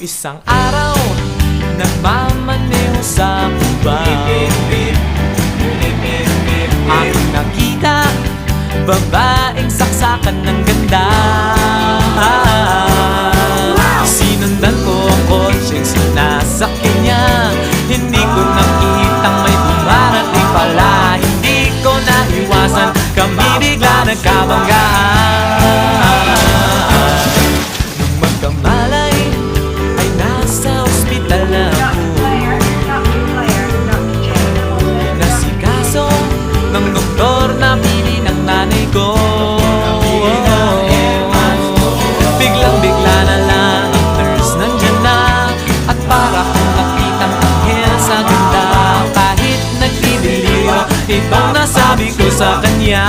Isang araw, nagmamaneho sa Cubao, aking nakita, babaeng saksakan ng ganda. Sinundan ko ang kotse, sinasakyan niya. Hindi ko nakitang may dumarating pala. Hindi ko naiwasan, kami bigla nagkabanggaan. Nung magkamalay, ay nasa ospital na ako. Nasikaso ng doktor na pili ng nanay ko. Biglang-bigla na lang ang nurse nandyan na, at para kong nakitang anghel sa ganda. Kahit nagdidiliyo, itong nasabi ko sa kanya.